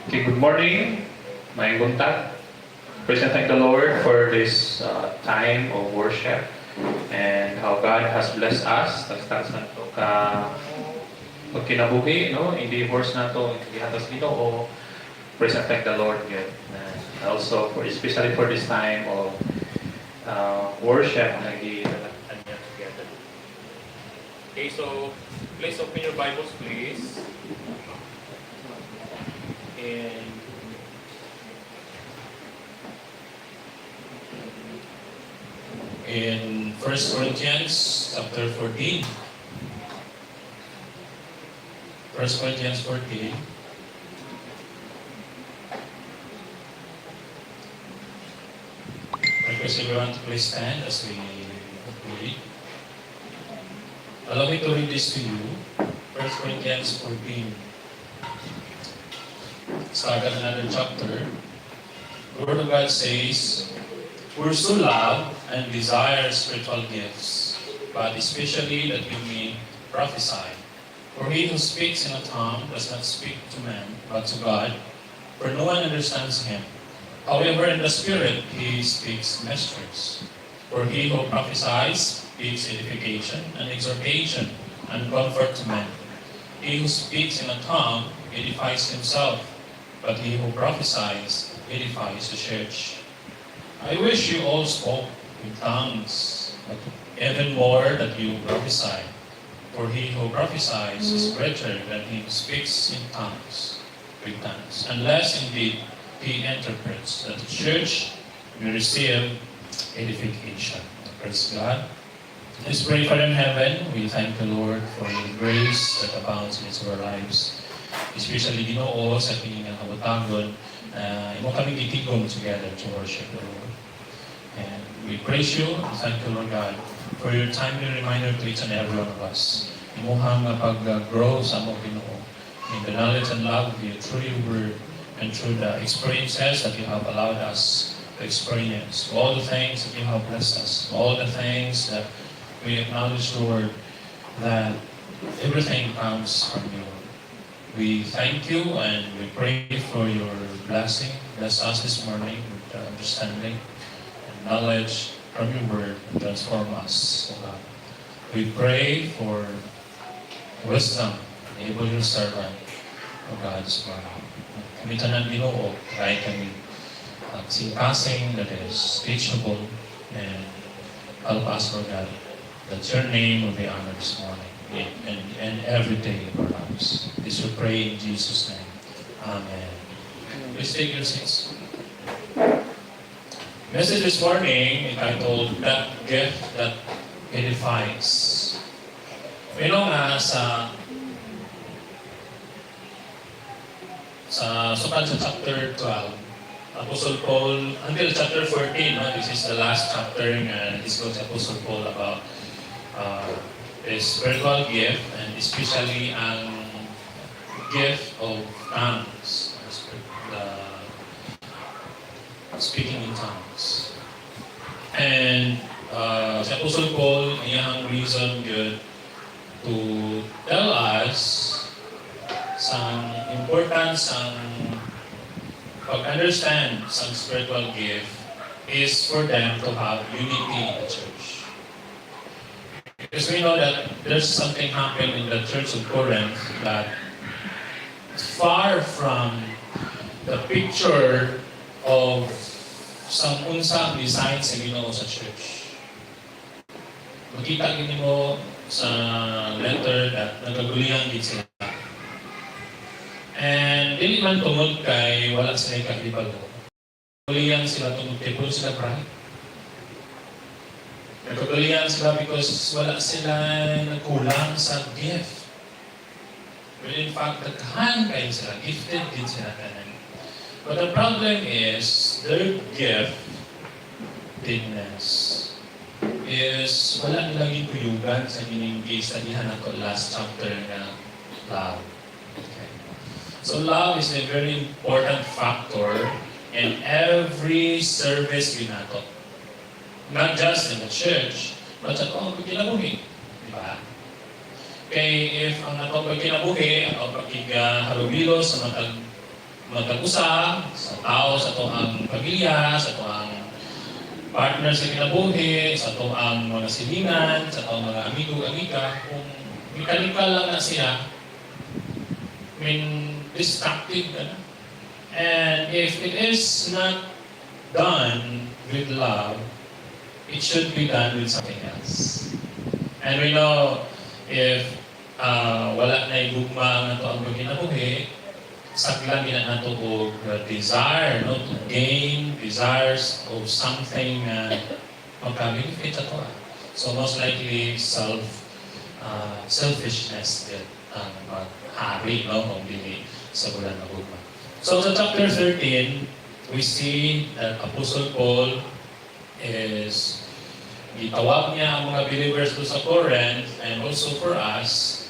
Okay, good morning. Maayong buntag. Praise and thank the Lord for this time of worship and how God has blessed us. Nagstart sa ito ka pagkinabuhi, no? Hindi horse na ito, hindi hatas dito o praise and thank the Lord good. And also, especially for this time of worship, nag-iilalagtan niya together. Okay, so please open your Bibles, please. And in 1 Corinthians chapter 14. 1 Corinthians 14. I request everyone to please stand as we read. Allow me to read this to you. 1 Corinthians 14. Start at another chapter. The Word of God says, pursue love and desire spiritual gifts, but especially that you may prophesy. For he who speaks in a tongue does not speak to men, but to God, for no one understands him. However, in the Spirit he speaks mysteries. For he who prophesies speaks edification and exhortation and comfort to men. He who speaks in a tongue edifies himself, but he who prophesies edifies the church. I wish you all spoke in tongues, but even more that you prophesy. For he who prophesies is greater than he who speaks in tongues, with tongues, unless indeed he interprets, that the church may receive edification. Praise God. Let's pray. Father in heaven, we thank the Lord for your grace that abounds in our lives. Especially Ginoo sa ating kabutagon, imo kami gitigom together to worship the Lord. And we praise you and thank you, Lord God, for your timely reminder to each and every one of us. Imuhang pag-grow sa among Ginoo in the knowledge and love of you through your word and through the experiences that you have allowed us to experience. All the things that you have blessed us, all the things that we acknowledge, Lord, that everything comes from you. We thank you and we pray for your blessing. Bless us this morning with understanding and knowledge from your word and transform us, O God. We pray for wisdom. Enable your servant, O God, this morning. Kami tanan Ginoo, kahit kami singkasing that is teachable and help us, Lord God, that your name will be honored this morning. And every day of our lives. This we pray in Jesus' name. Amen. Please take your seats. Message this morning entitled, That Gift That Edifies. We know nga sa sukat sa chapter 12, Apostle Paul, until chapter 14, this is the last chapter and discuss Apostle Paul about the spiritual gift and especially ang gift of tongues, the speaking in tongues. And si Apostle Paul, iyang reason good to tell us some importance ang pag-understand some spiritual gift is for them to have unity in the church. Because we know that there's something happened in the Church of Corinth that far from the picture of some unsang design sa Ginoo sa church. Makita gini mo sa letter that nagagulihan din sila. And dili man tungod kay wala sila kakibalo. Nagagulihan sila tungod kay puro sila pride. Nagkagalian sila because wala sila nagkulang sa gift. But in fact, nagkahan kayo sila, gifted din sila kanan. But the problem is, their giftedness is wala nilang kuyugan sa gining-gis na dihan ako last chapter na love. Okay. So love is a very important factor in every service ginato. Not just in the church, but sa atong pagkinabuhi. Diba? Kaya if ang atong pagkinabuhi, ang pagkigahalubilo sa matag magkag-usa sa tao, sa to ang pamilya, sa to ang partner sa kinabuhi, sa to ang mga silingan, sa to ang mga amigo-amiga, kung mechanical lang na siya, I mean, destructive na. And if it is not done with love, it should be done with something else. And we know, if wala na igugma ang ato ang pagkinabuhi, saklang ginanato o desire, no, to gain, desires of something magka-benefit ato. So most likely, selfishness din ang maghari, no, kung dili sa bulan na gugma. So sa chapter 13, we see that Apostle Paul is gitawag niya ang mga believers do sa Corinth and also for us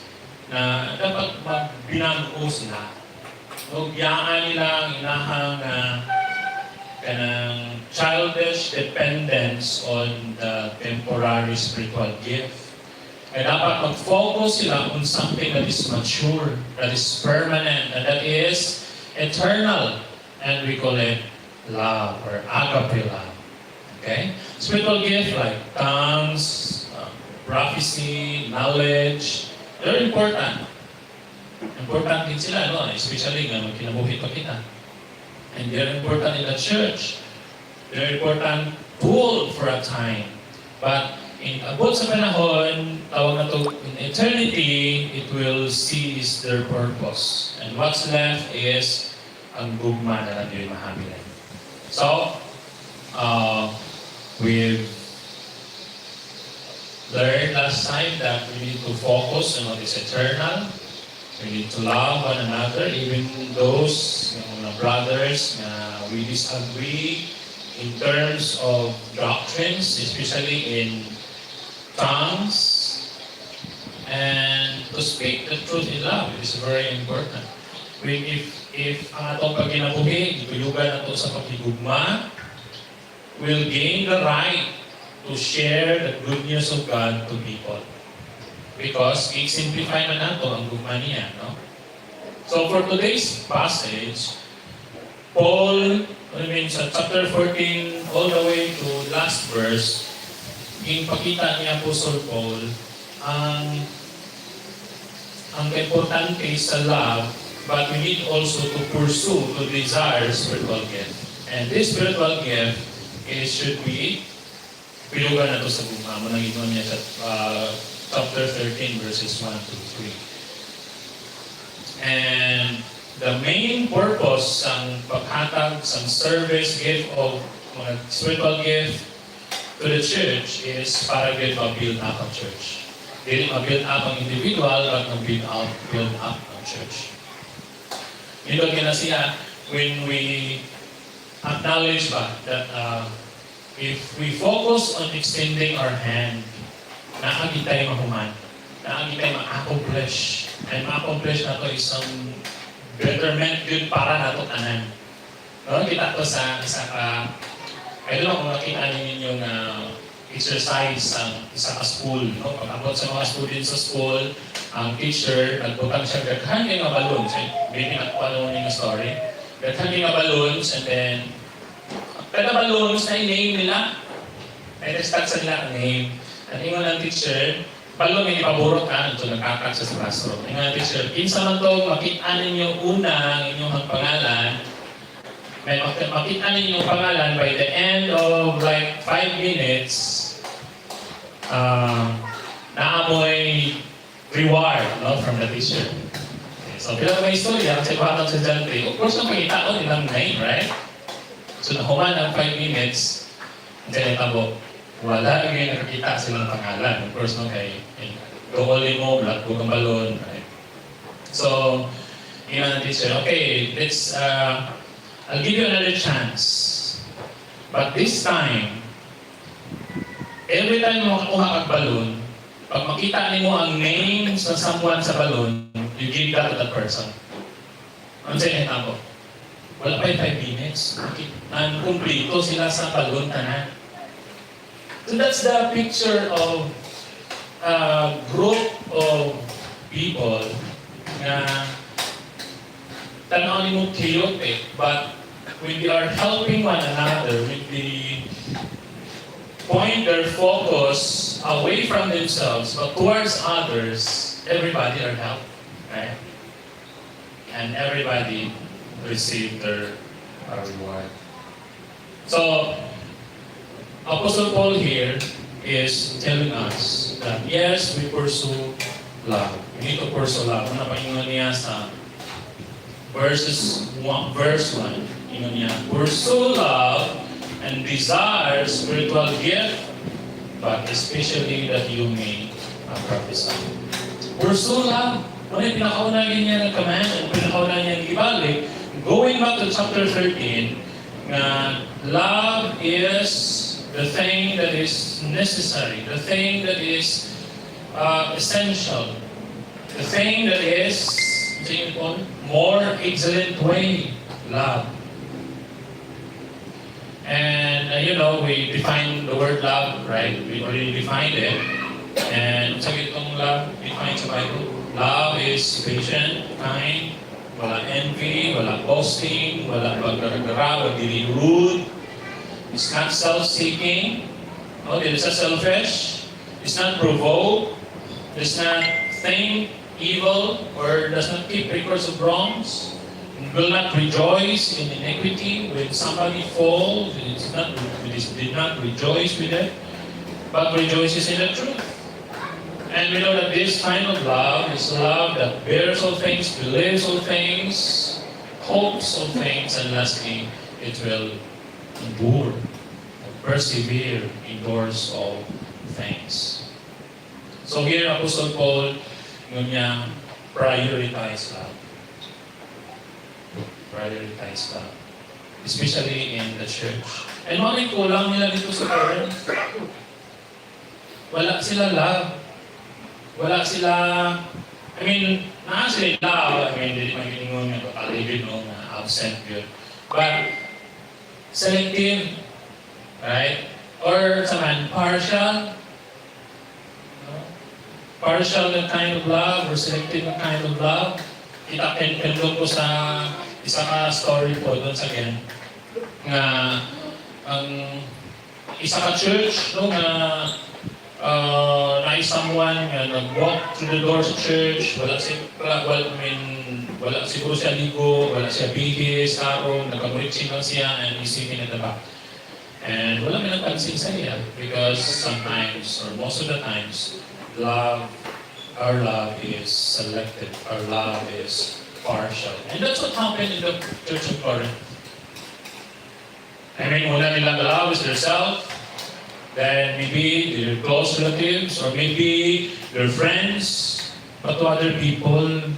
na dapat magbinago sila. Huwag-yaan nila ang inahang kanang childish dependence on the temporary spiritual gift. Kaya dapat mag-focus sila on something that is mature, that is permanent, and that is eternal. And we call it love or agape love. Okay? Spiritual gift like tongues, prophecy, knowledge, they're important. Important din sila, no? Especially nga magkinabuhi pa kita. And they're important in the church. They're important tool for a time. But in abot sa panahon, tawag na to, in eternity, it will cease their purpose. And what's left is ang gugma na lang yung mahabilan. So, we've learned last time that we need to focus on what is eternal. We need to love one another, even those brothers we disagree in terms of doctrines, especially in tongues, and to speak the truth in love is very important. If ang atong pagkinabuhi, ituyugan nato sa pagkigugma, we'll gain the right to share the good news of God to people. Because i-simplify man nato ang gugma niya, no? So for today's passage, Paul, sa chapter 14 all the way to last verse, ipakita ni Apostle Paul ang importante sa love, but we need also to pursue, to desire spiritual gift. And this spiritual gift should be pilugan na to sa gugma. Manang ito niya sa chapter 13 verses 1 to 3. And the main purpose ng paghatag ng service gift of mga spiritual gift to the church is para build up ang church. Hindi ma-build up ang individual, but ma-build up ang church. Ito kina siya when we acknowledge that if we focus on extending our hand, naagitay mahuman, naagitay ma-accomplish, and ma-accomplish na to isang betterment yun para nato tanan. No? Kita to sa isa ka, I don't know kung makita ninyo yung exercise sa isa ka school. No? Pag-abot sa mga students sa school, ang teacher, nagbutang siya, gaghan yung mga balloons. Maybe nakapanoon yung story. Gaghan yung mga balloons, and then, kada balloons na i-name nila, ay nag-start sa nila ang name. Ang ingon ng teacher, balon may ipaburot ka, ito nagkakak sa classroom. Ang ingon ng teacher, kinsa man to, makita ninyo una ang inyong pangalan, may makita ninyo ang pangalan by the end of like 5 minutes, naamoy reward, no, from the teacher. Okay, so, pero may istorya, kasi bakit sa Jantry, of course, nang makita ko nilang name, right? So, nahuman ang 5 minutes, hindi na tabo. Wala yung nakakita silang pangalan. Of course, no, kay Gawali mo, black book ang balon. Right? So, yun ang teacher, okay, let's, I'll give you another chance. But this time, every time mo makuha kag balon, pag makita mo ang name sa someone sa balon, you give that to that person. Ano sa'yo tabo? Wala pa yung 5 minutes. Ang kumplito sila sa balon tanan. So that's the picture of a group of people na tanaw mo chaotic, but when they are helping one another, when they point their focus away from themselves but towards others, everybody are helped, right? And everybody receive their reward. So, Apostle Paul here is telling us that yes, we pursue love. We need to pursue love. Ano paingon niya sa verse 1, ingon niya, pursue love and desire spiritual gift, but especially that you may prophesy. Pursue love. Ano yung pinakauna niya ng command at pinakauna niya ng ibalik? Going back to chapter 13, love is the thing that is necessary, the thing that is essential, the thing that is more excellent way, love. And we define the word love, right? We already defined it. And sa itong love, defined sa Bible, love is patient, kind, wala envy, wala boasting, wala pagdara-dara, wala dili rude. It's not self-seeking. No, it is not selfish. It's not provoked. Does not think evil or does not keep records of wrongs. It will not rejoice in iniquity when somebody falls. It did not rejoice with it, but rejoices in the truth. And we know that this kind of love is love that bears all things, believes all things, hopes all things, and lastly, it will endure, persevere, endures all things. So here, Apostle Paul, niya prioritize love. Prioritize love. Especially in the church. And mga kulang nila dito sa Corinth. Wala sila love. Wala sila, naa sila love, hindi maginingon nga paligid no, na absent yun. But, selective, right? Or, partial. Partial na kind of love, or selective na kind of love. Kandong ko sa isa ka story po doon sa Gen, nga, ang isa ka church, no, nga, someone nga nag-walk through the doors of church, wala siguro siya ligo, wala siya bihis, karong, nagkamuritsin lang siya, and he's sitting at the back. And wala may nagpansin sa iya, because sometimes, or most of the times, our love is selective, our love is partial. And that's what happened in the Church of Corinth. Una nilang love is their self, then maybe their close relatives, or maybe their friends, but to other people,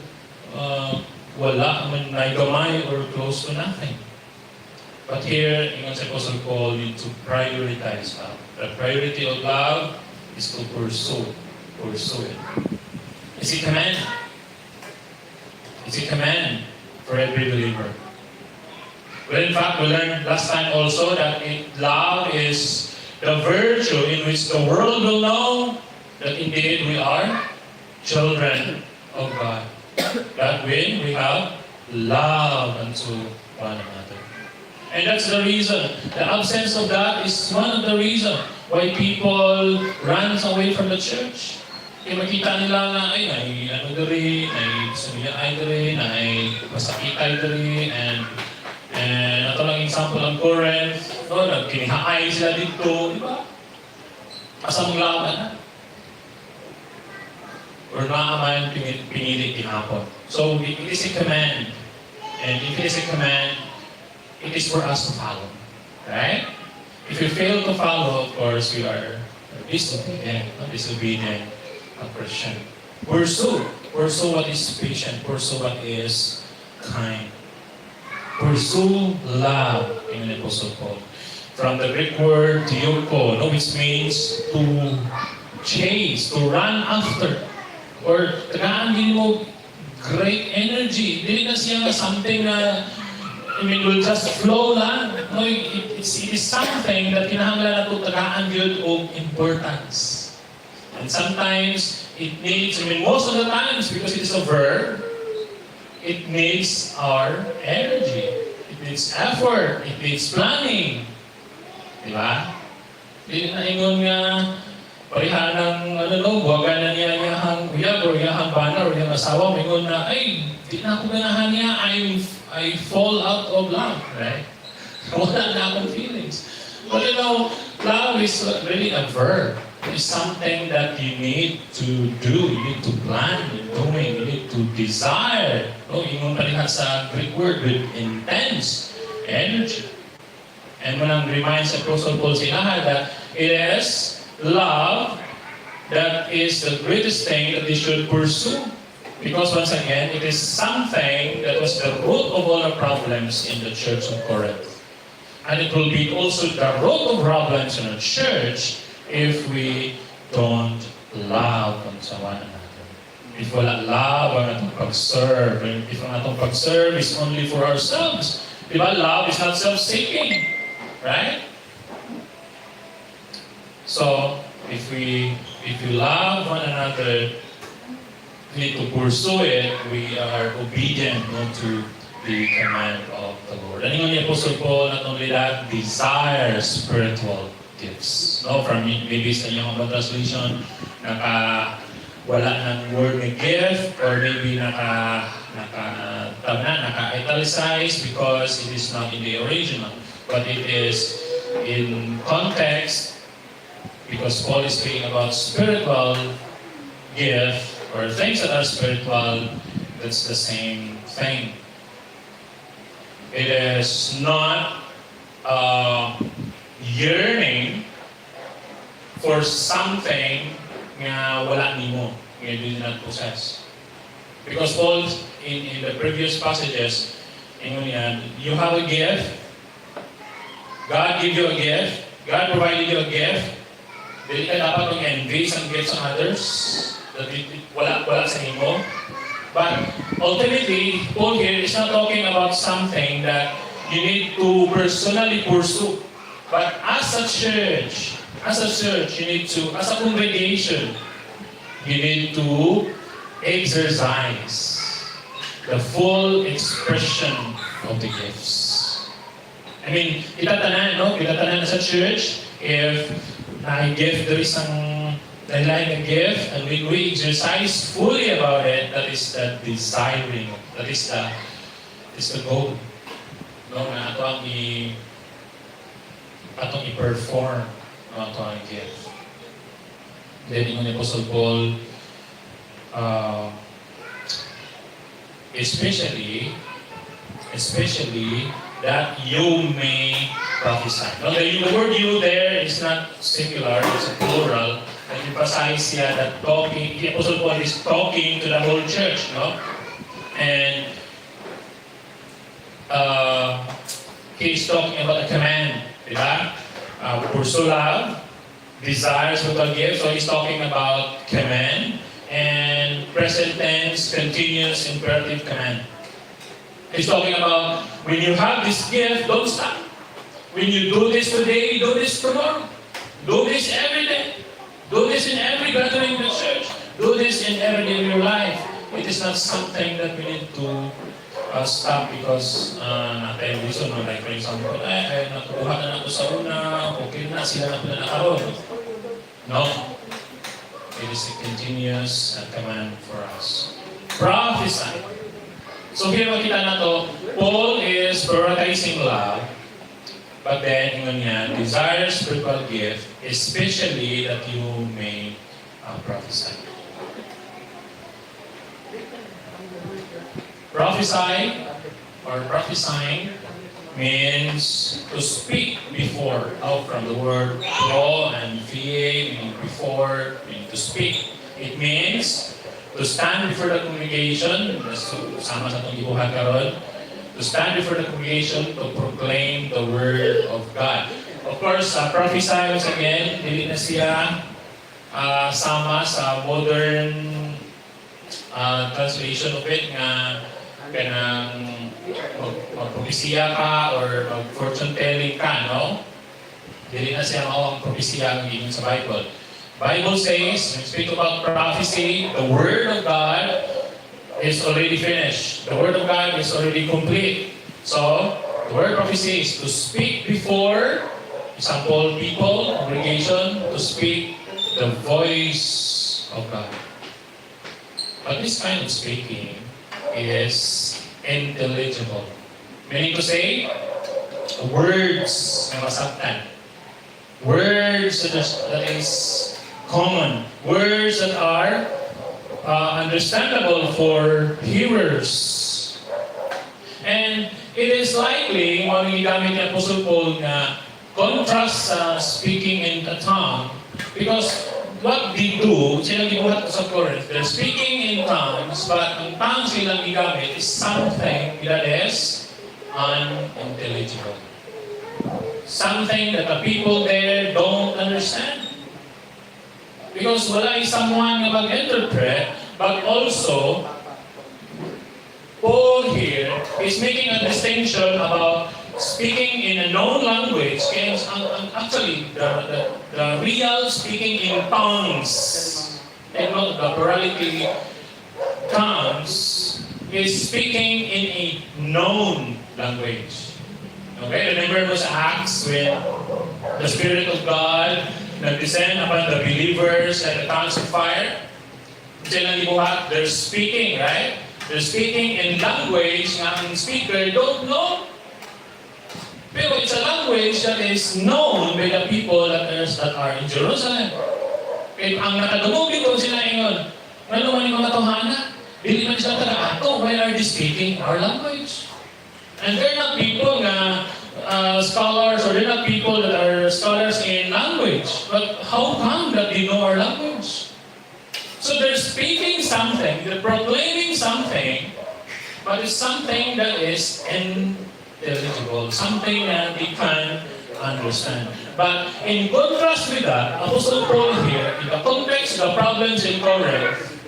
wala man naigamay or close to nothing. But here, ingon sa Apostle Paul, you need to prioritize love. The priority of love is to pursue it. It's a command. It's a command for every believer. Well, in fact, we learned last time also that love is the virtue in which the world will know that indeed we are children of God. That when we have love unto one another. And that's the reason. The absence of that is one of the reasons why people run away from the church. Kaya makita nila na, ay sumiyay diri, masakitay diri, and ito lang example ng Corinth, no, nagkinihaay sila dito, di ba? Asamang laban na. Or naaman pinili tinapon. So, it is a command. And if it is a command, it is for us to follow. Right? If we fail to follow, of course, we are disobedient. A Christian. Pursue what is patient. Pursue what is kind. Pursue love in the Apostle Paul. From the Greek word dioko, which means to chase, to run after. Or tagaan din mo great energy. Dili na siya something na will just flow lang. No, it is something that kinahanglan na ito tagaan yun of importance. And sometimes it needs, most of the times, because it is a verb, it needs our energy. It needs effort. It needs planning. Diba? Hindi na ingon nga, parihan ng buwagan na niya niyahang uyab o niyahang bana o niyang asawa, ingon na, ay, di na ako ganahan niya, I fall out of love, right? Wala na akong feelings. But love is really a verb. It's something that you need to do, you need to plan in doing, you need to desire. Ingon pa rin sa Greek word with intense energy. And when I remind sa Apostle Paul sila that it is love that is the greatest thing that they should pursue. Because once again, it is something that was the root of all the problems in the church of Corinth. And it will be also the root of problems in the church if we don't love one another. If wala love ang atong pag-serve, and if ang atong pag-serve is only for ourselves, diba? Love is not self-seeking, right? So, if you love one another, we need to pursue it, we are obedient to the command of the Lord. And yung Apostle Paul, not only that, desire spiritual gifts. From maybe sa inyong mga translation, wala ng word na gift, or maybe naka-italicized because it is not in the original. But it is in context, because Paul is speaking about spiritual gift, or things that are spiritual, that's the same thing. It is not yearning for something nga wala nimo, nga you do not possess. Because Paul, in the previous passages, you have a gift, God give you a gift, God provided you a gift, dili ka dapat mag-envy ang gifts ng others, that wala sa inyo. But ultimately, Paul here is not talking about something that you need to personally pursue. But as a church, you need to, as a congregation, you need to exercise the full expression of the gifts. I mean, itatanan sa church, if na-gift there is like a gift, and when we exercise fully about it, that is the desiring, that is the goal. Na atong i-perform ang atong gift. Then yung Apostle Paul, especially that you may prophesy. The word "you" there is not singular; it's a plural. And emphasize that the Apostle Paul is talking to the whole church, and he's talking about a command, diba? Pursue love, desires spiritual gifts. So he's talking about command and present tense, continuous imperative command. He's talking about when you have this gift, don't stop. When you do this today, do this tomorrow. Do this every day. Do this in every gathering in the church. Do this in every day of your life. It is not something that we need to stop because natin reason. Like for example, nakukuha na ako sa una, okay na, sila na pala nakaroon. No. It is a continuous command for us. Prophesy. So here makita na to, Paul is prioritizing love, but then yun nga, desire spiritual gift, especially that you may prophesy. Prophesy or prophesying means to speak before, from the word pro and vie, meaning before, meaning to speak. It means to stand before the congregation, sama sa itong ibuhat karon, to stand before the congregation to proclaim the word of God. Of course, prophesy once again, hindi na siya sama sa modern translation of it nga kanang mag-propesya ka or mag-fortune telling ka, no? Hindi na siya ang propesya ang sa Bible. Bible says, when we speak about prophecy, the Word of God is already finished. The Word of God is already complete. So, the word prophecy is to speak before, example, people, congregation, to speak the voice of God. But this kind of speaking is intelligible. Meaning to say, words na masabtan. Words that is common. Words that are understandable for hearers. And it is likely, gamit ni Apostle Paul na contrast sa speaking in a tongue, because what they do, silang gibuhat sa Corinth, they're speaking in tongues, but ang tongues silang gigamit is something that is unintelligible. Something that the people there don't understand. Because wala is someone na mag-interpret, but also, Paul here is making a distinction about speaking in a known language, and actually, the real speaking in tongues, and not the plurality tongues, is speaking in a known language. Okay, remember mo sa Acts when the Spirit of God nag-descend upon the believers like a tongues of fire? Silang ibuhat, they're speaking, right? They're speaking in language na ang speaker don't know. Pero it's a language that is known by the people that are in Jerusalem. Kaya ang nakadumugin ko sila ingon, ano man yung mga tuhana? Dili man sila taga-ato, why are they speaking our language? And they're not people na scholars, or they're not people that are scholars in language. But how come that they know our language? So they're speaking something, they're proclaiming something, but it's something that is intelligible, something that they can understand. But in contrast with that, Apostle Paul here, in the context of the problems in Corinth,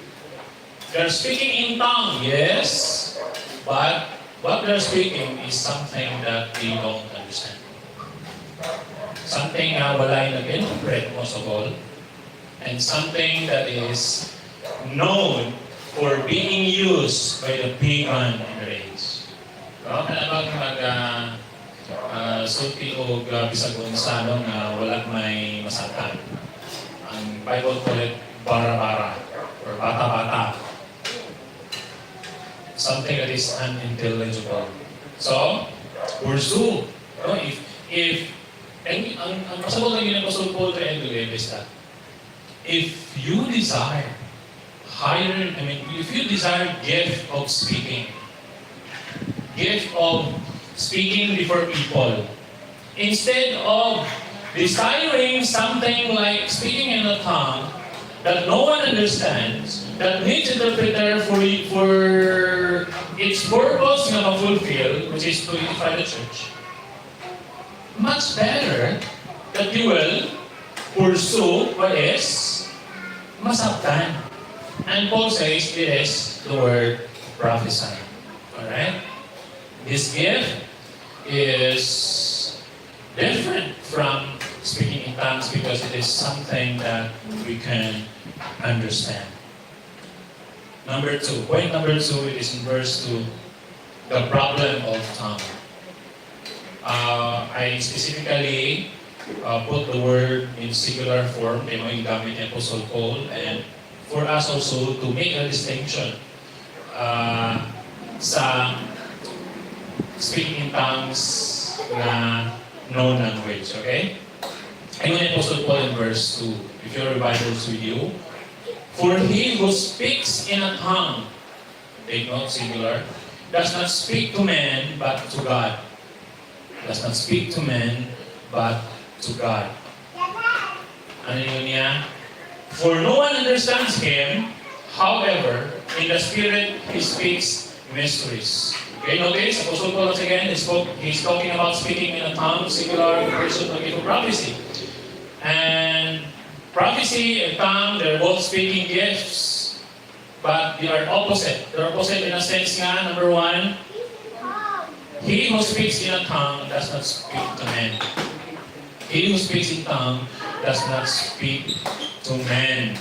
they're speaking in tongue, yes, but what they're speaking is something that they don't understand. Something na wala yung nag-interpret most of all, and something that is known for being used by the pagan in the race. Kalabang sulti o bisag Gonzalo na walang may masatan. Ang Bible call it bara-bara or bata-bata. Something that is unintelligible. So, pursue. Ang pasabot lang yun ang Apostle Paul to Endulem is that if you desire if you desire gift of speaking before people, instead of desiring something like speaking in a tongue that no one understands, that needs interpreter for its purpose na ma-fulfill, which is to unify the church, much better that you will pursue what is masabtan. And Paul says it is the word prophesy. Alright? This gift is different from speaking in tongues because it is something that we can understand. Point number two is in verse 2, the problem of tongue. I specifically put the word in singular form, yung gamit ni Apostle Paul, and for us also to make a distinction sa speaking in tongues na known language, okay? Ayun ni Apostle Paul in verse 2, if your Bibles with you. For he who speaks in a tongue, take note, singular, does not speak to men, but to God. Does not speak to men, but to God. Ano yun niya? For no one understands him, however, in the Spirit he speaks mysteries. Okay, notice, Apostle Paul once again, he's talking about speaking in a tongue, singular, person looking for prophecy. And prophecy and tongue, they're both speaking gifts, but they are opposite. They're opposite in a sense nga, number one, he who speaks in a tongue does not speak to men. He who speaks in tongue does not speak to men.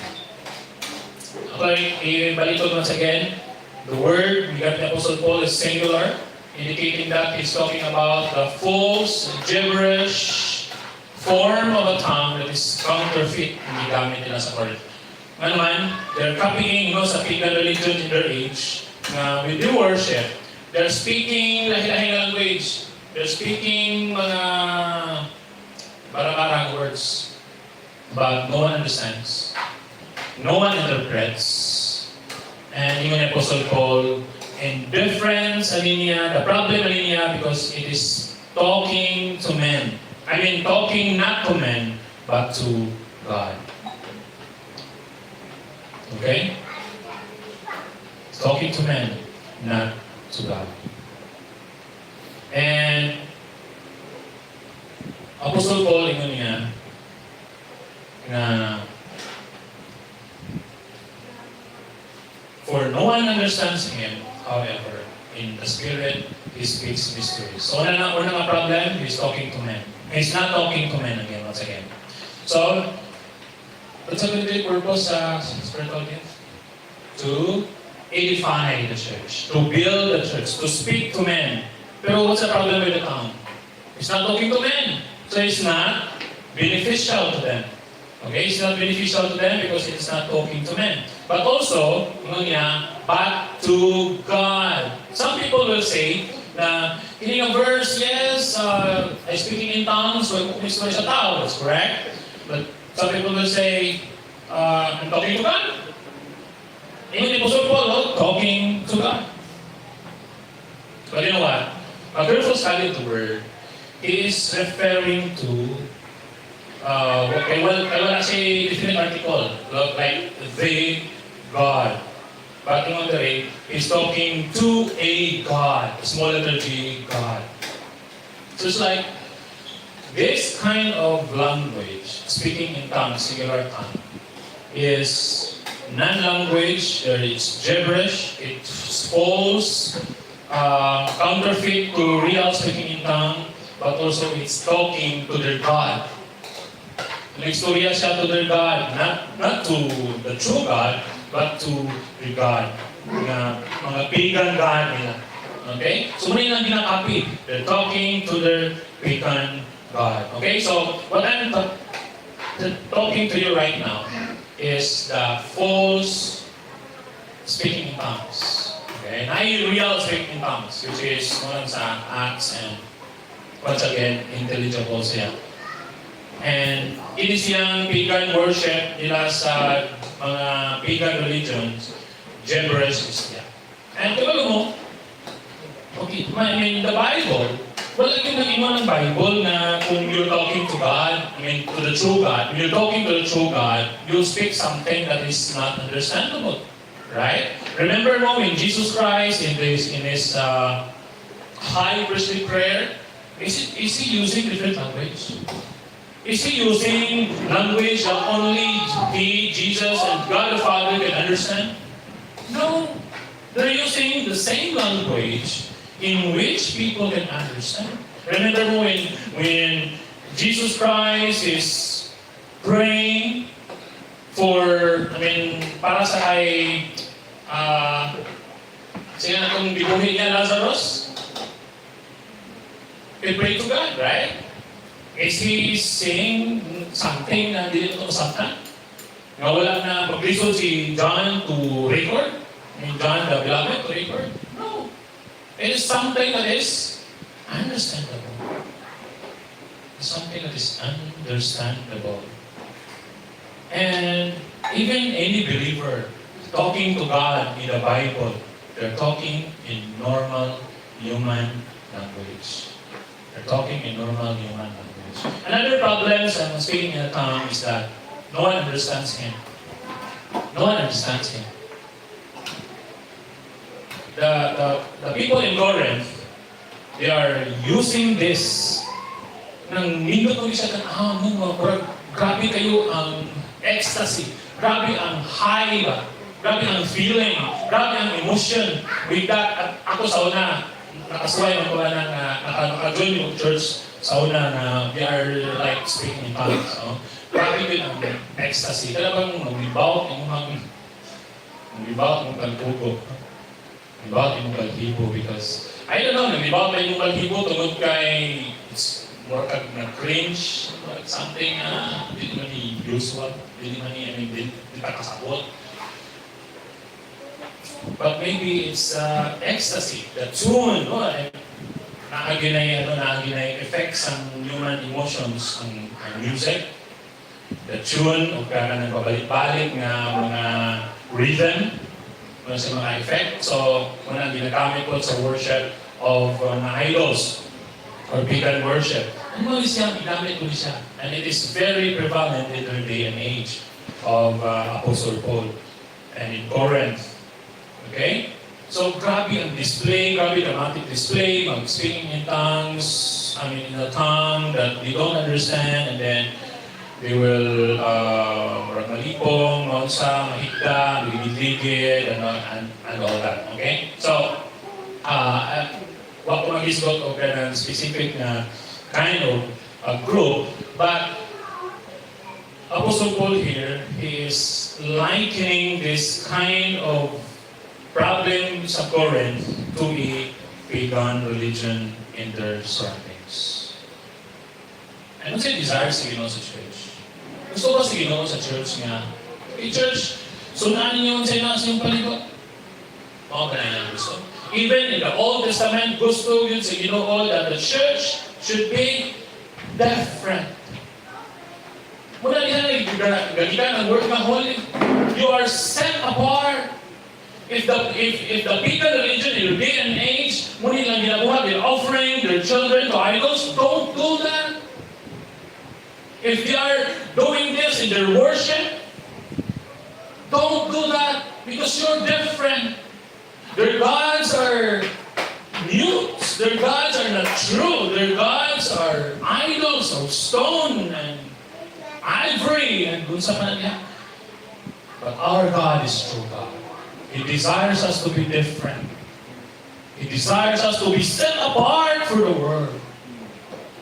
Okay, balik ko once again. The word we got the Apostle Paul is singular, indicating that he's talking about the false, gibberish form of a tongue that is counterfeit na gamit nila sa Corinth. Nga naman, they're copying sa pagan religion in their age na with their worship, they're speaking lahi-lahing language. They're speaking mga barang-barang words, but no one understands. No one interprets. And even Apostle Paul, in difference, the problem because it is talking to men. Talking not to men, but to God. Okay? It's talking to men, not to God. And Apostle Paul, ingon niya, na for no one understands him, however, in the Spirit, he speaks mysteries. So, unang problem, he's talking to men. He's not talking to men again, once again. So, what's the big purpose sa spiritual gift? To edify the church, to build the church, to speak to men. Pero what's the problem with the tongue? It's not talking to men. So, it's not beneficial to them. Okay, it's not beneficial to them because it is not talking to men. But also, but to God. Some people will say na in a verse, yes, I'm speaking in tongues, so kumistori sa tao. That's correct. But some people will say, I'm talking to God. Even the Apostle Paul, talking to God. But you know what? A careful study of the word is referring to I will say definite article, like the God. But in other way, he's talking to a God, small letter G, God. So it's like this kind of language, speaking in tongues, singular tongue, is non-language, it's gibberish, it's false, counterfeit to real speaking in tongue, but also it's talking to their God. Nagstorya siya to their God, not to the true God, but to the God. Mga pagan God nila. Okay? So muna yung ginakapi. They're talking to their pagan God. Okay? So, what I'm talking to you right now is the false speaking in tongues. Okay? Not real speaking in tongues, which is one sa Acts and once again, intelligible siya. And it is yung pagan worship nila sa mga pagan religions, gibberish is yan. And kung mo, okay, the Bible, wala yung nag-iwan ng Bible na kung you're talking to God, to the true God, when you're talking to the true God, you'll speak something that is not understandable. Right? Remember mo when Jesus Christ in his high priestly prayer, is he using different language? Is he using language that only he, Jesus, and God the Father can understand? No. They're using the same language in which people can understand. Remember when Jesus Christ is praying for, para sa kay, sige na itong bibuhin niya, Lazarus? He prayed to God, right? Is he saying something na hindi nito masaktan? Nga wala na pag-listen si John to record? John the Beloved to record? No. It is something that is understandable. It's something that is understandable. And even any believer talking to God in the Bible, they're talking in normal human language. They're talking in normal human language. Another problem sa speaking in a tongue is that no one understands him. No one understands him. The people in Corinth, they are using this nang nindot ko siya grabe kayo ang ecstasy, grabe ang high ba, grabe ang feeling, grabe ang emotion. With that, at ako sa una, nakasuway mo ba ng naka-join yung church sa una na they are like speaking in tongues. Grabe din ang ecstasy. Talagang mag-rebound ang talpugo. About yung balhibo because, I don't know, about may yung balhibo tungod kay, it's more kag na cringe, like something hindi man ni usual, hindi man ni, hindi ka kasabot. But maybe it's ecstasy, the tune, no? Nakaginay effects ang human emotions, ang music, the tune, o kaya ng pabalik-balik nga mga rhythm, sa mga effect. So, muna ginagamit po sa worship of mga idols or pagan worship. Ano siya, ginamit ko siya. And it is very prevalent in the day and age of Apostle Paul and in Corinth. Okay? So, grabe ang display, grabe dramatic display, speaking in tongues, in a tongue that they don't understand, and then they will malipong, maunsa, mahigda, ligid-ligid, and all that. Okay? So, wag ko mag-isgot o ng specific na kind of group, but Apostle Paul here is likening this kind of problem sa Corinth to a pagan religion in their surroundings. Ano siya desire sa Ginoo sa church? Gusto ba sa Ginoo sa church nga? Okay, church, sunaan niyo sa yung palibot. Mga ba na yan gusto? Even in the Old Testament, gusto yun sa Ginoo that the church should be different. Muna niya gagitan ang word ng holy. You are set apart. If the pagan religion in your day and age, muna nilang ginagawa, they're offering their children to idols, don't do that. If they are doing this in their worship, don't do that because you're different. Their gods are mutes. Their gods are not true. Their gods are idols of stone and ivory and dun sa panagya. But our God is true God. He desires us to be different. He desires us to be set apart for the world.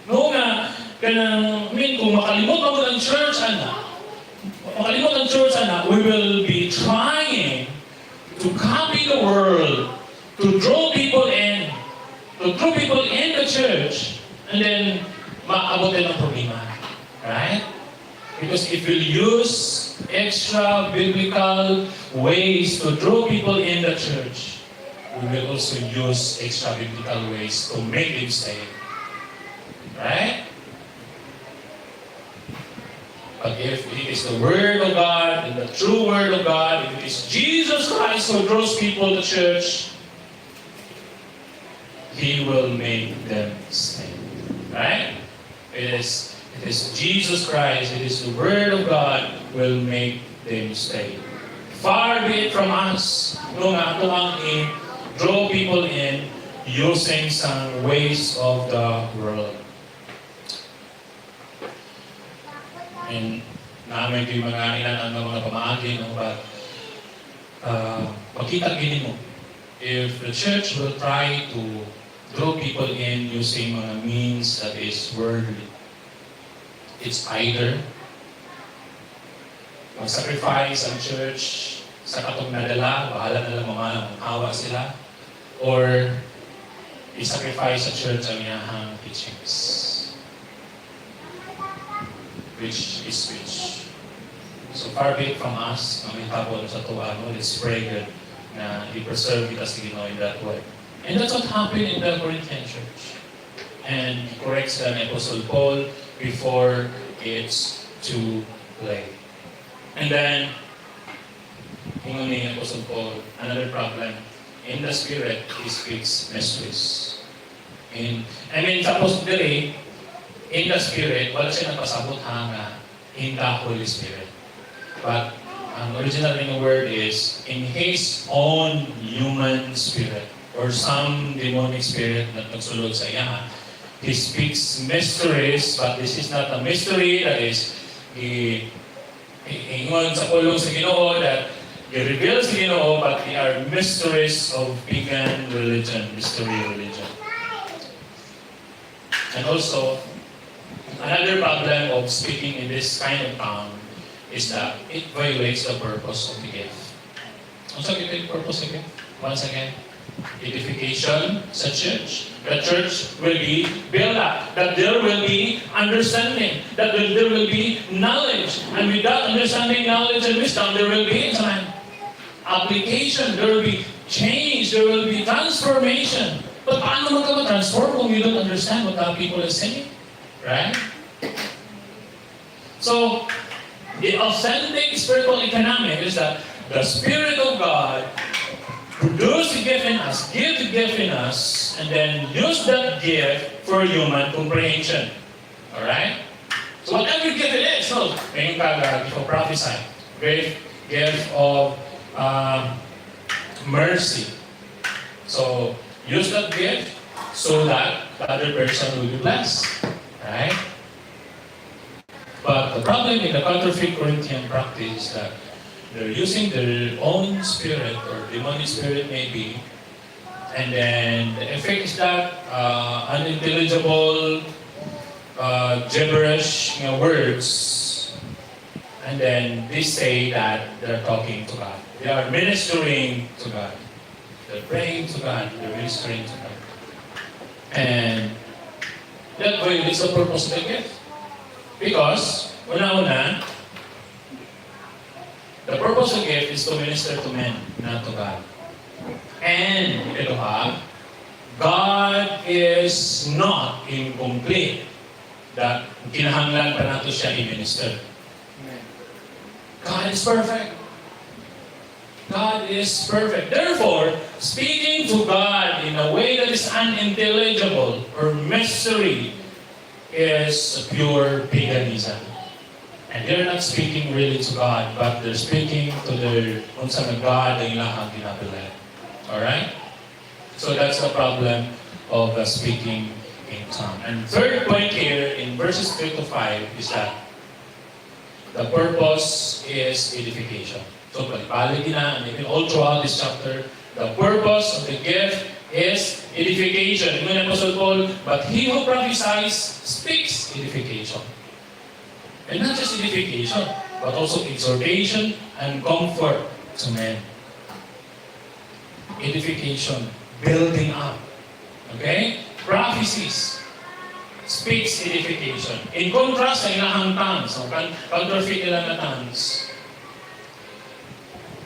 No nga, kung makalimot mo ng church, we will be trying to copy the world, to draw people in the church, and then maabot din ang problema. Right? Because if we use extra biblical ways to draw people in the church, we will also use extra biblical ways to make them stay. Right? But if it is the Word of God, and the true Word of God, if it is Jesus Christ who draws people to church, He will make them stay. Right? It is Jesus Christ, it is the Word of God will make them stay. Far be it from us, no nga ito ang draw people in using some ways of the world. And namin yung mga ilan ang mga pamaagi, no? But makita gini mo, if the church will try to draw people in using mga means that is worldly, it's either mag-sacrifice ang church sa katong nadala, bahala na lang mamahawa sila, or i-sacrifice sa church ang iyahang teachings. Which is which? So far be it from us, ang itabon sa tuwa, let's pray God na i-preserve kita sa Ginoo in that way. And that's what happened in the Corinthian church. And he corrects the Apostle Paul before it's too late. And then, hingon ni Apostle Paul, another problem. In the Spirit, he speaks mysteries. Tapos dili, in the Spirit, wala siya nagpasabot hanga in the Holy Spirit. But ang original ring word is in His own human spirit or some demonic spirit na nagsulod sa iya. He speaks mysteries, but this is not a mystery that is ingon sa pulong sa Ginoo that He reveals sa Ginoo, but they are mysteries of pagan religion, mystery religion. And also, another problem of speaking in this kind of tongue is that it violates the purpose of the gift. Ano sa yung purpose of the gift? Once again, Edification sa church. The church will be built up. That there will be understanding. That there will be knowledge. And without understanding, knowledge, and wisdom, there will be application. There will be change. There will be transformation. But paano naman ka ma-transform kung you don't understand what the people are saying? Right? So, the authentic spiritual economic is that the Spirit of God produce the gift in us, give the gift in us, and then use that gift for human comprehension. Alright? So whatever gift it is, no? Ngayon ka, gift of prophesy, gift of mercy. So, use that gift so that the other person will be blessed. Right? But the problem in the counterfeit Corinthian practice is that they're using their own spirit or demonic spirit maybe, and then the effect is that unintelligible, gibberish words, and then they say that they're talking to God. They are ministering to God. They're praying to God. They're ministering to God. And that way, it's the purpose of the gift. Because, una-una, the purpose of the gift is to minister to men, not to God. And, ito ha, God is not incomplete. That kinahanglan pa nato siya i-minister. God is perfect. God is perfect. Therefore, speaking to God in a way that is unintelligible or mystery is pure paganism. And they're not speaking really to God, but they're speaking to their unsa nga God ang ilahang ginabuhat. Alright? So that's the problem of speaking in tongue. And third point here in verses 3 to 5 is that the purpose is edification. So palibalik na, and even all throughout this chapter, the purpose of the gift is edification. Ito ni Apostle Paul, but he who prophesies speaks edification. And not just edification, but also exhortation and comfort to men. Edification, building up. Okay? Prophecies speaks edification. In contrast sa ilahang tongues, counterfeit nila na tongues,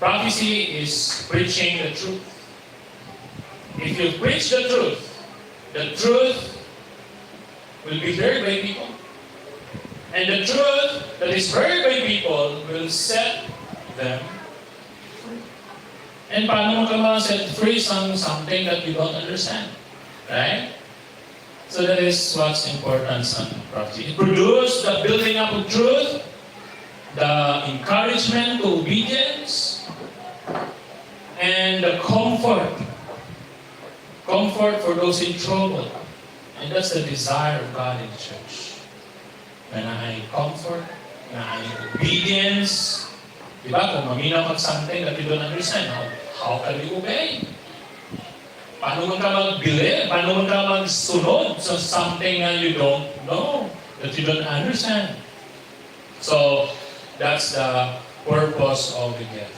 prophecy is preaching the truth. If you preach the truth will be heard by people. And the truth that is heard by people will set them free. And paano mo ka ma-set free something that you don't understand? Right? So that is what's important sa prophecy. It produces the building up of truth, the encouragement to obedience, and the comfort. Comfort for those in trouble. And that's the desire of God in the church. When I comfort, when I obedience, diba? Kung maminaw ka something that you don't understand, how can you obey? Paano man ka magbili? Paano man ka magsunod sa something that you don't know, that you don't understand? So, that's the purpose of the gift.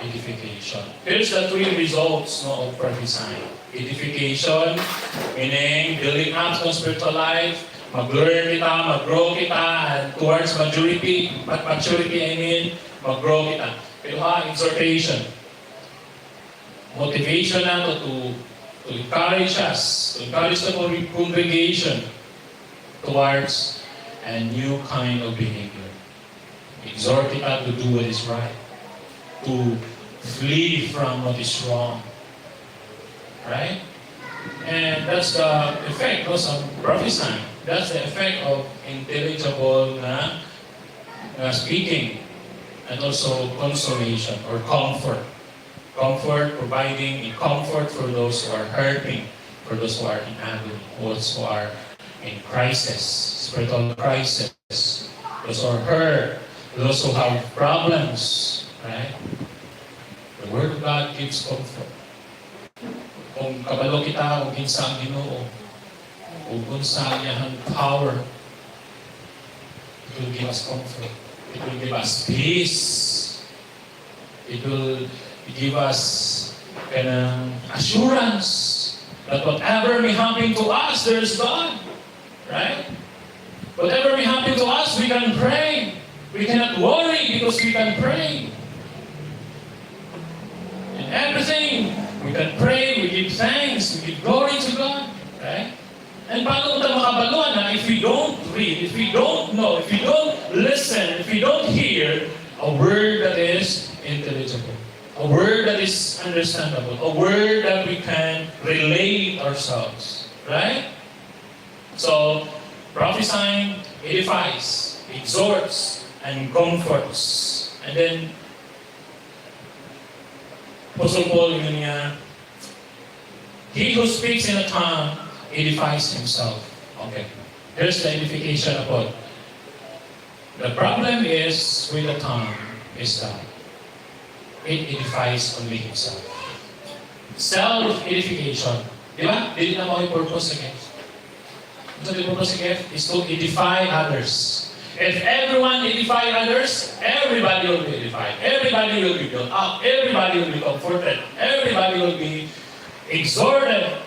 Edification. Here's the three results of prophesying. Edification, meaning building up ng spiritual life, mag-learn kita, mag-grow kita, and towards maturity, mag-grow kita. Pero exhortation. Motivation na to encourage us, to encourage the congregation towards a new kind of behavior. Exhort kita to do what is right, to flee from what is wrong. Right? And that's the effect of prophesying. That's the effect of intelligible speaking, and also consolation or comfort. Comfort, providing comfort for those who are hurting, for those who are in agony, those who are in crisis, spiritual crisis, those who are hurt, those who have problems. Right? The Word of God gives comfort. Kung kabalo kita, kung kinsa ang Ginoo, kung sa iyang power, it will give us comfort. It will give us peace. It will give us kanang assurance that whatever may happen to us, there is God. Right? Whatever may happen to us, we can pray. We cannot worry because we can pray. And everything, we can pray, we give thanks, we give glory to God. Right? And paano tayo makabaluan na if we don't read, if we don't know, if we don't listen, if we don't hear a word that is intelligible, a word that is understandable, a word that we can relate ourselves. Right? So, prophesying edifies, exhorts, and comforts. And then, Apostle Paul, yun niya, he who speaks in a tongue edifies himself. Okay. Here's the edification upon. The problem is with the tongue is that it edifies only himself. Self-edification. Di ba? Dili na mo yung purpose again. So the purpose again is to edify others. If everyone edify others, everybody will be edified. Everybody will be built up. Everybody will be comforted. Everybody will be exhorted.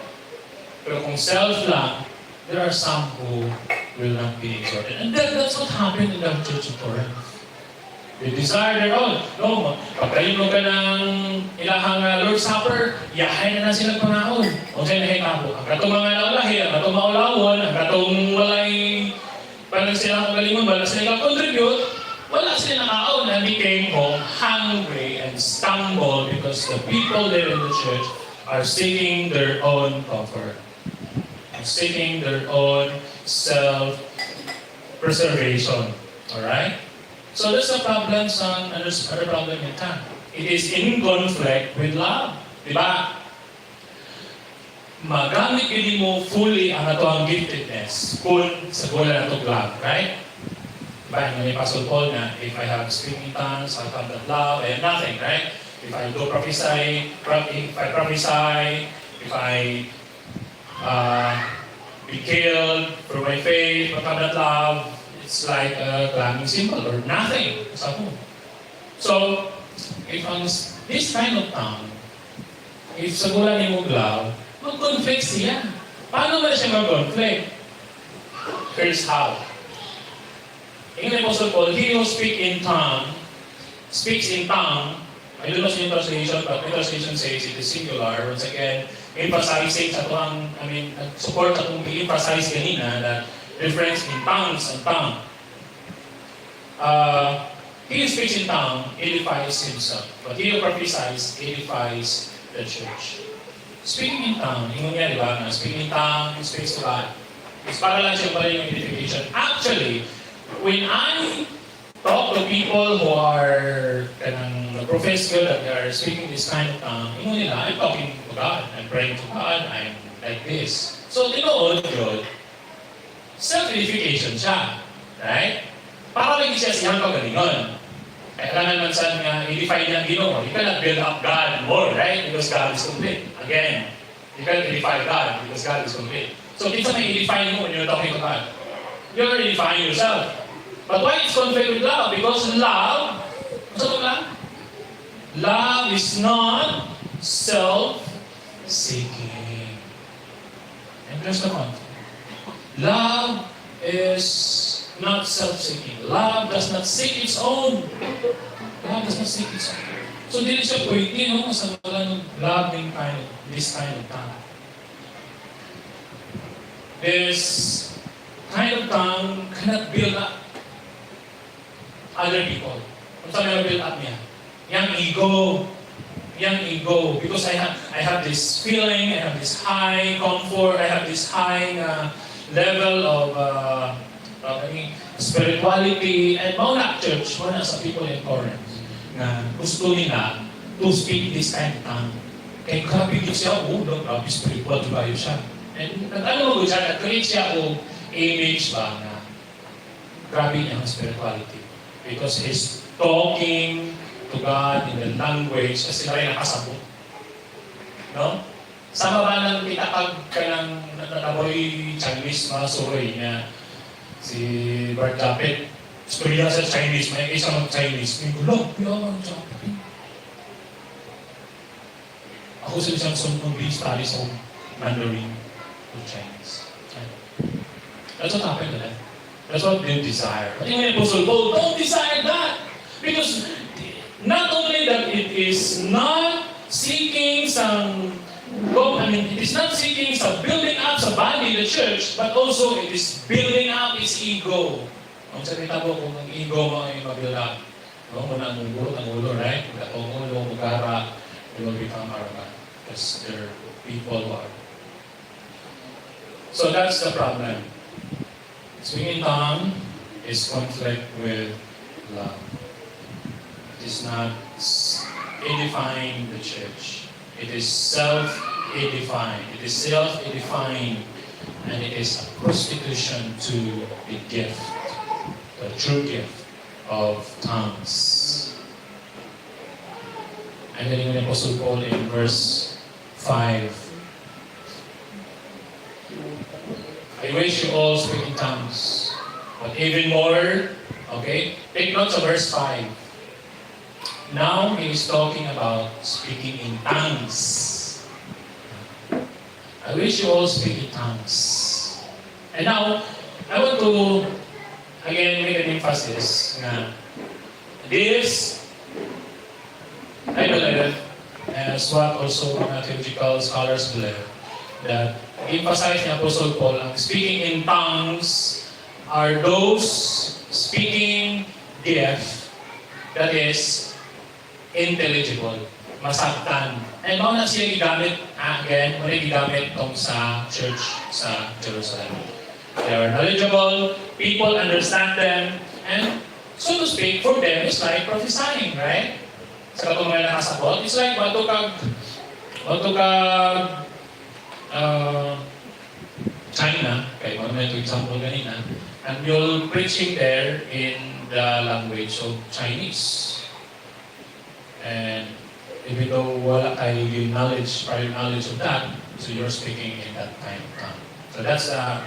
Pero kung self lang, there are some who will not be exhorted. And that's what happened in the church of Corinth. They desire their own. No, pagkaino ka ng ilahang Lord's Supper, yahay na sila panahon. Kung sa'yo nahitabo, ang katong mga laulahi, ang katong maulawon, ang katong walay, parang sila magalingon, wala sila contribute, wala sila nakaon and became home hungry and stumbled because the people there in the church are seeking their own comfort, seeking their own self-preservation. Alright? So there's a problem, son, and there's another problem in tongue. It is in conflict with love. Diba? Magamit hindi mo fully ang ato ang giftedness kung sa gola na ito love, right? Diba? Yung may Apostle Paul na, if I have speaking tongues, I'll come that love, I have nothing, right? If I do prophesy, if I be killed for my faith, but have that love, it's like a climbing symbol or nothing. So, if on this kind of tongue, if sa gula ni mong love, mag-conflict siya. Paano ba siya mag-conflict? Here's how. In the Apostle Paul, he who speaks in tongue, I don't know yung translation, but the translation says it is singular. Once again, emphasizing sa itong, support sa itong i-emphasize kanina that difference in tongues and tongue. He who speaks in tongue edifies himself, but he who prophesies edifies the church. Speaking in tongue, ingon niya, di ba? Speaking in tongue, he speaks to God. It's para lang siya pala yung edification. Actually, when I talk to people who are profess God that they are speaking this kind of tongue, ingon nila, I'm talking to God, I'm praying to God, I'm like this. So, tinood yun, self-edification siya. Right? Para lang siya siyang kagalingon. Kaya kailangan man saan nga, edify niya ang Ginoo. You cannot build up God more, right? Because God is complete. Again, you cannot edify God because God is complete. So, kinsa may edify mo when you're talking to God? You're edifying yourself. But why it's conflict with love? Because love, ano ito lang? Love is not self-seeking. And there's the conflict. Love is not self-seeking. Love does not seek its own. Love does not seek its own. So, dili siya pwede, no? Sa wala ng loving kind of, this kind of tongue. This kind of tongue cannot build up other people. Kung saan build up niya? Yang ego. Because I have this feeling, I have this high comfort, I have this high level of spirituality, and mauna church, mauna sa people in Corinth, na gusto nila to speak this kind of tongue. Kaya grabe din siya, grabe spiritual, diba yun siya. And ano mo siya, nag-create siya o image ba na grabe niya ang spirituality. Because he's talking to God in the language na sila rin nakasabot. No? Sama ba nang itakag ka ng nataboy Chinese mga suroy niya si Bart Japet? Storya sa Chinese, may isang Chinese. May gulo, yaman Japet. Ako Ako sila siyang sumunod study sa Mandarin to Chinese. That's what happened to them. That's what they desire. But yung Apostle Paul, don't desire that. Because not only that it is not seeking it is not seeking some building up sa body, the church, but also it is building up its ego. Ang salita po, kung ang ego mo ay mag-build up, muna ang ulo, right? Kung ulo, magara, you will become arrogant. Because there are people who are. So that's the problem. Speaking in tongue is conflict with love. It is not edifying the church. It is self-edifying. It is self-edifying, and it is a prostitution to the gift, the true gift of tongues. And then in Apostle Paul in verse 5, I wish you all speak in tongues, but even more, okay, take notes of verse 5. Now he is talking about speaking in tongues. I wish you all speak in tongues. And now, I want to, again, make an emphasis na this, I believe, as what also mga theological scholars believe, that emphasize ni Apostle Paul, ang speaking in tongues are those speaking gift that is intelligible, masaktan. And mga na siya gigamit, again, muna gigamit itong sa church sa Jerusalem. They are knowledgeable, people understand them, and so to speak, for them, it's like prophesying, right? Sa katong mga nakasabot, it's like, bato kag China, kaya mo naman ito example ganina, and you're preaching there in the language of Chinese. And even though wala kayo prior knowledge of that, so you're speaking in that kind of tongue. So that's an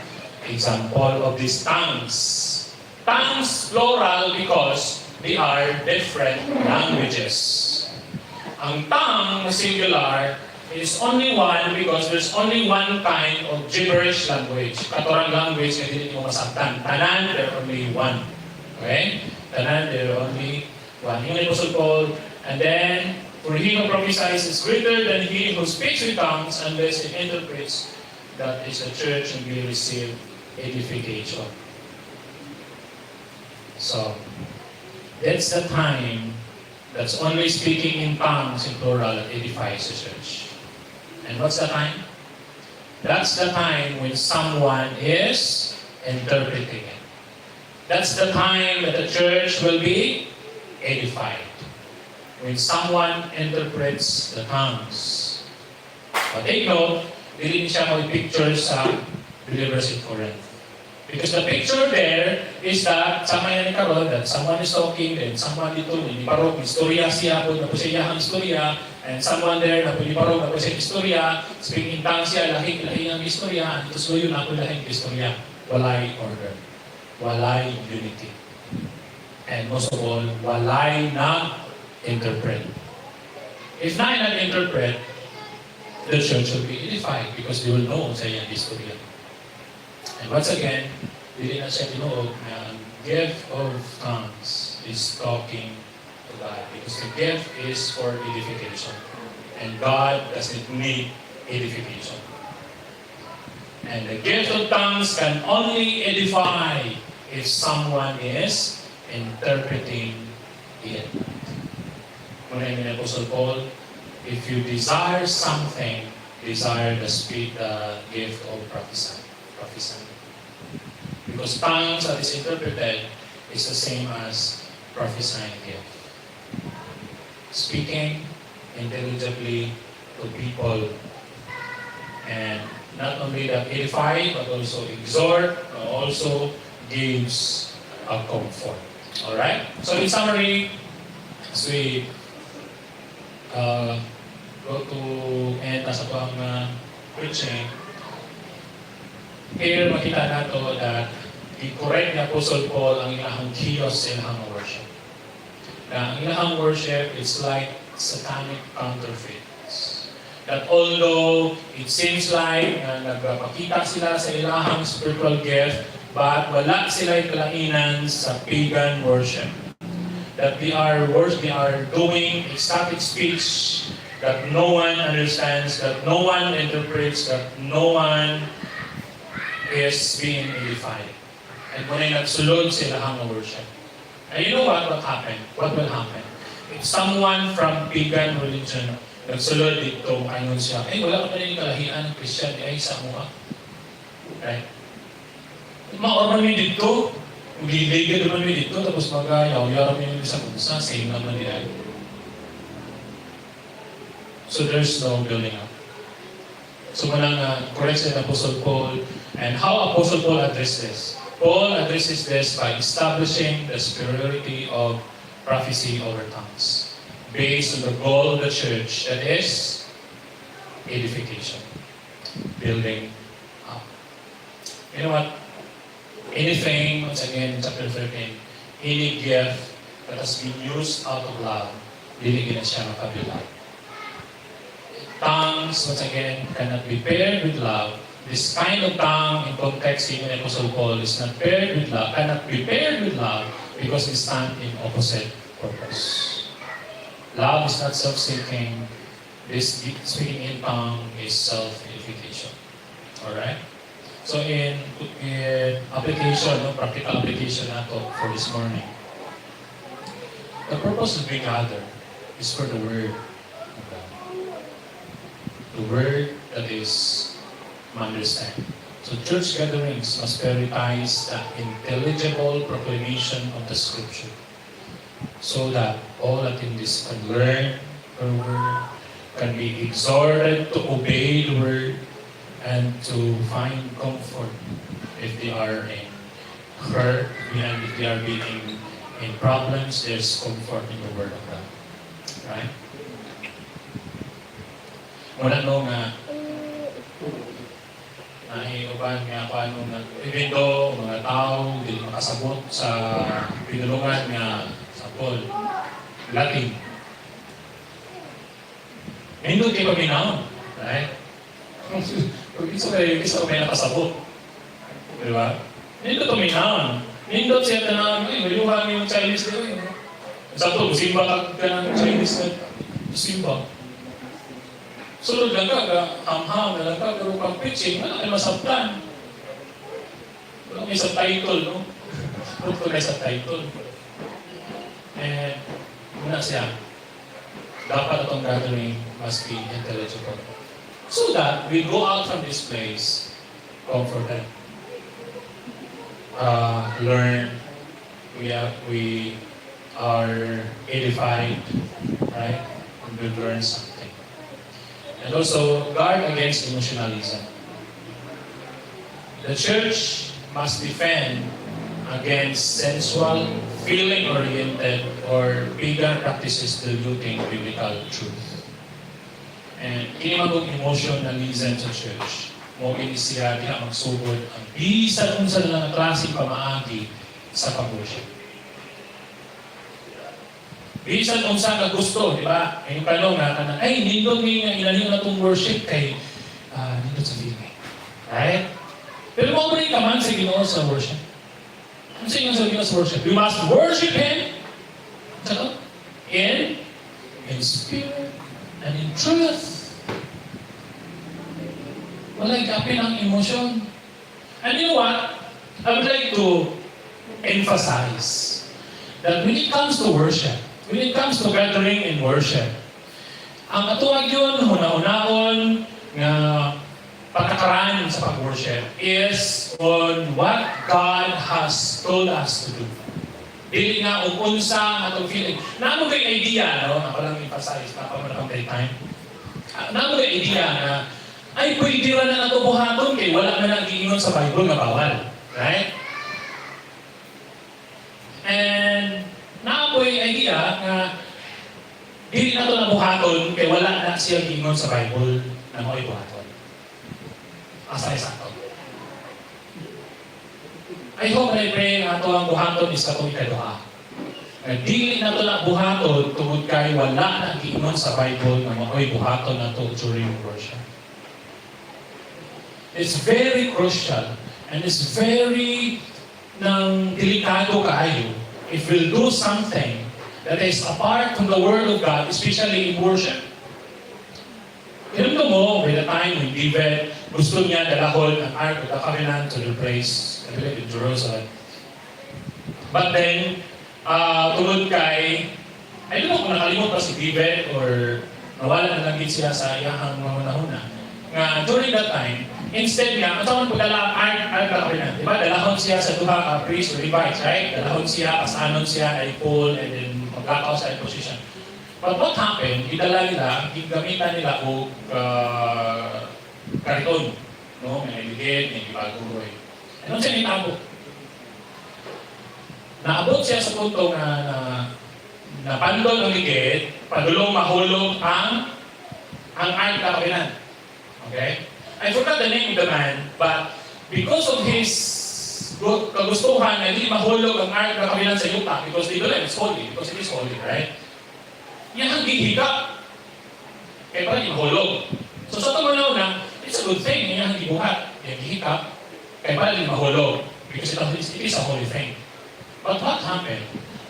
example of these tongues. Tongues, plural, because they are different languages. Ang tongue, singular, is only one because there's only one kind of gibberish language. Katorang language na hindi mo masaktan. Tanan, there are only one. Okay? Tanan, there are only one. Yung Apostle Paul, and then, for he who prophesies is greater than he who speaks with tongues unless he interprets. That is the church and we receive edification. So, that's the time that's only speaking in tongues in plural that edifies the church. And what's the time? That's the time when someone is interpreting it. That's the time that the church will be edified. When someone interprets the tongues. But take note, hindi siya mag-picture sa believers in Corinth. Because the picture there is that, sama yan ni Carol, that someone is talking, then someone dito, hindi parok, istorya siya po, na po siya ang istorya, and someone there, na po parok, na po siya istorya, speaking in tongues siya, lahing ang istorya, and ito so yun, ako lahing istorya. Walay order. Walay unity. And most of all, walay na interpret. If na interpret, the church will be edified because they will know sa iyang istorya. And once again, hindi na siya tinuog na ang gift of tongues is talking to God. Because the gift is for edification. And God doesn't need edification. And the gift of tongues can only edify if someone is interpreting it. Muna yung Apostle Paul, if you desire something, desire the gift of prophesying. Because tongues that is interpreted is the same as prophesying gift. Speaking intelligibly to people, and not only that edify, but also exhort, but also gives a comfort. Alright? So in summary, as we go to end na sa pang preaching, here makita nato that the correct ni Apostle Paul ang ilahang chaos sa ilahang worship. Na ang ilahang worship is like satanic counterfeits. that although it seems like nagpakita sila sa ilahang spiritual gift, but wala sila kalainan sa pagan worship. That they are doing ecstatic speech that no one understands, that no one interprets, that no one is being edified. And when ay nagsulod sa ilahang worship. And you know what happened? What will happen? If someone from pagan religion nagsulod dito, ayun siya, wala ka pa rin kalahian ng Christian, ay sa mga. Right? Maorman mo dito, magliligid naman mo dito, tapos mag-yaw-yaw mo yung isang unsa, same naman nila. So there's no building up. So walang correction ng Apostle Paul. And how Apostle Paul addressed this? Paul addresses this by establishing the superiority of prophecy over tongues, based on the goal of the church, that is edification, building up. You know what? Anything, once again, in chapter 13, any gift that has been used out of love, binigyan na siya makabilang. Tongues, once again, cannot be paired with love. This kind of tongue, in context, even Apostle Paul, is not paired with love, cannot be paired with love because they stand in opposite purpose. Love is not self-seeking. This speaking in tongue is self-edification. Alright? So in application, practical application nato for this morning, the purpose of being gathered is for the Word of God. The Word that is understand. So church gatherings must prioritize the intelligible proclamation of the Scripture, so that all attendees can learn the Word, can be exhorted to obey the Word, and to find comfort if they are in hurt, and if they are being in problems, there's comfort in the Word of God. Right? Wala no nga uban nga paano nga even though mga tao dili makasabot sa pinulungan nga sa Paul Latin. Nindot kay paminahon, right? Isa may nakasabot. Di ba? Nindot paminahon. Nindot siya tanang, mayuhan yung Chinese dito. Sato, simba ka ng Chinese na simba. Sulod lang ka, hamham na lang ka, pero pang preaching, wala kayo masabtan. Wala may subtitle, no? Wala may subtitle. And, muna siya, dapat itong gathering must be intelligible. So that we go out from this place comforted, learn, we are edified, right? And we learn something. And also, guard against emotionalism. The church must defend against sensual, feeling-oriented, or pagan practices diluting biblical truth. And kini magong emotionalism sa church, mo siya diha magsugod ang bisan unsa na lang klaseng pamaagi sa pag-worship. Bisan unsa ka gusto, di ba? Yung tanong nga kanang ay nindot ni nga inalingon natong worship kay nindot sa feeling. Right? Pero mo rin ka man sa Ginoo sa worship. Ano sa inyo sa Ginoo sa worship? You must worship Him in spirit and in truth. Wala'y kapin ang emotion. And you know what? I would like to emphasize that when it comes to worship, when it comes to gathering in worship, ang atuwag yun, huna-unahon nga patakaran sa pag-worship is on what God has told us to do. Dili nga unsa atong feeling. Namo kay idea, no? Ako lang emphasize na pamanapang time. Namo kay idea na ay pwede ra na nato buhaton kay wala man nag-iingon sa Bible nga bawal. Right? And naapoy idea nga dili na ito nabuhaton kay wala na siya giingon sa Bible na mo'y buhaton. Asa sakto. I hope and I pray nga ito ang buhaton is katong ikaduha. Dili na to na buhaton tungod kay wala na giingon sa Bible nga maoy buhaton na to during worship. It's very crucial and it's very nang delikado kaayo if we'll do something that is apart from the Word of God, especially in worship. Kinunto mo, by the time when David gusto niya dalahon ang Ark of the Covenant to the place, I believe in Jerusalem. But then, tungod kay, I don't know kung nakalimot pa si David or nawala na lang din siya sa iyahang mahuna-huna. Nga, during that time, instead nga, ang tawag pagdala ang Ark of the Covenant, diba? Dalahon siya sa duha ka priest or Levites, right? Dalahon siya, pasanon siya, ay pull, and then maglakaw sa position. But what happened, idala nila, gamitan nila o kariton, no? May ligid, may ibaguroy. Ano siya nitabo? Naabot siya sa punto na napandol ang ligid, padulong mahulog ang Ark of the Covenant. Okay? I forgot the name of the man, but because of his kagustuhan na hindi mahulog ang Ark of the Covenant sa yuta, because they believe it's holy, because it is holy, right? Yan ang gihika. Kaya pala hindi mahulog. So sa tumanaw na, it's a good thing, yan ang gibuhat. Yan gihika, kaya pala hindi mahulog, because it is a holy thing. But what happened?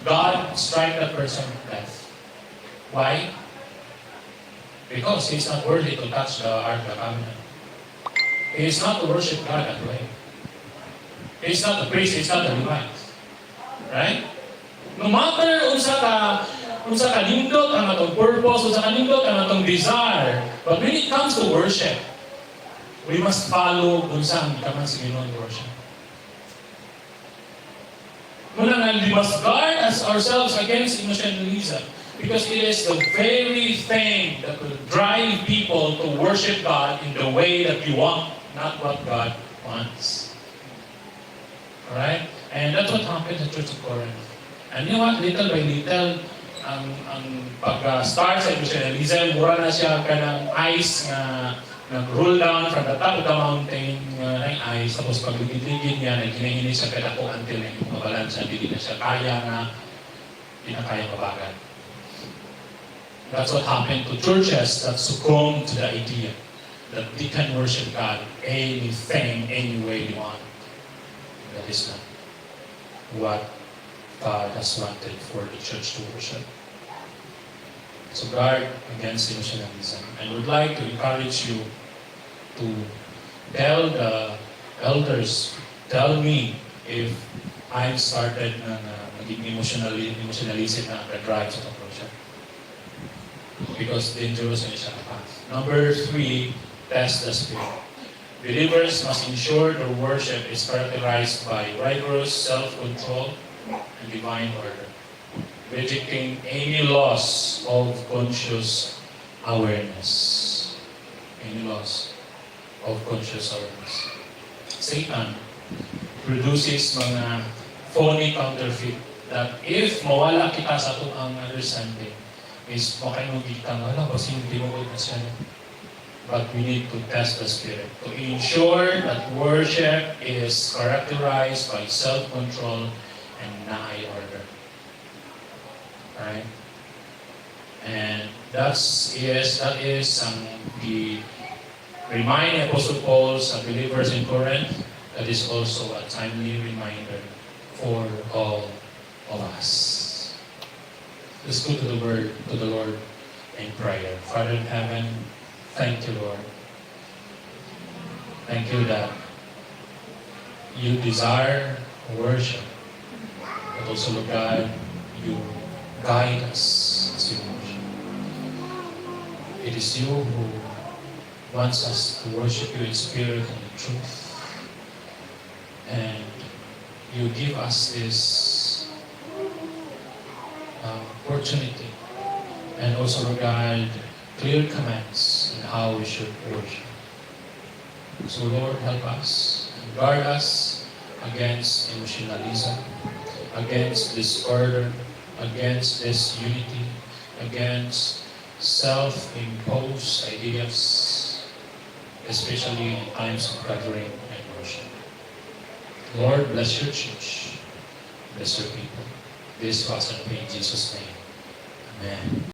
God struck that person with death. Why? Because he's not worthy to touch the Ark of the Covenant. He is not to worship God that way. He is not the priest, he is not the Levite. Right? No matter unsa ka nindot ang atong purpose, unsa ka nindot ang atong desire, but when it comes to worship, we must follow unsa ang ikaman sa Ginoong worship. Muna nga, we must guard ourselves against emotionalism because it is the very thing that will drive people to worship God in the way that you want, not what God wants. Alright? And that's what happened in the Church of Corinth. And you know what? Little by little, ang pag-start sa emotionalism, mura na siya ka ng ice nga nag-roll down from the top of the mountain ng ice, tapos pag-ligid-ligid niya, naghinahini siya kaya ako until na yung mabalansa, hindi na siya kaya na, hindi na kaya mabagal. That's what happened to churches that succumbed to the idea that they can worship God anything, any way they want. That is not what God has wanted for the church to worship. So guard against emotionalism. And would like to encourage you to tell the elders, tell me if I've started na maging emotionalism na drive sa worship. Because dangerous na siya na path. Number 3, test the spirit. Believers must ensure their worship is characterized by rigorous self-control and divine order, rejecting any loss of conscious awareness. Any loss of conscious awareness. Satan produces mga phony counterfeit that if mawala kita sa itong ang understanding is makainugit ka nga, wala, kasi hindi mo na siya. But we need to test the spirit to ensure that worship is characterized by self-control and high order. Right? And that is the remind Apostle Paul sa believers in Corinth. That is also a timely reminder for all of us. Let's go to the Lord in prayer. Father in heaven, thank you, Lord. Thank you that you desire worship, but also, Lord God, you guide us as we worship. It is you who wants us to worship you in spirit and in truth. And you give us this opportunity and also, Lord God, clear commands on how we should worship. So Lord, help us and guard us against emotionalism, against disorder, against disunity, against self-imposed ideas, especially in times of gathering and worship. Lord, bless your church, bless your people. This was in Jesus' name. Amen.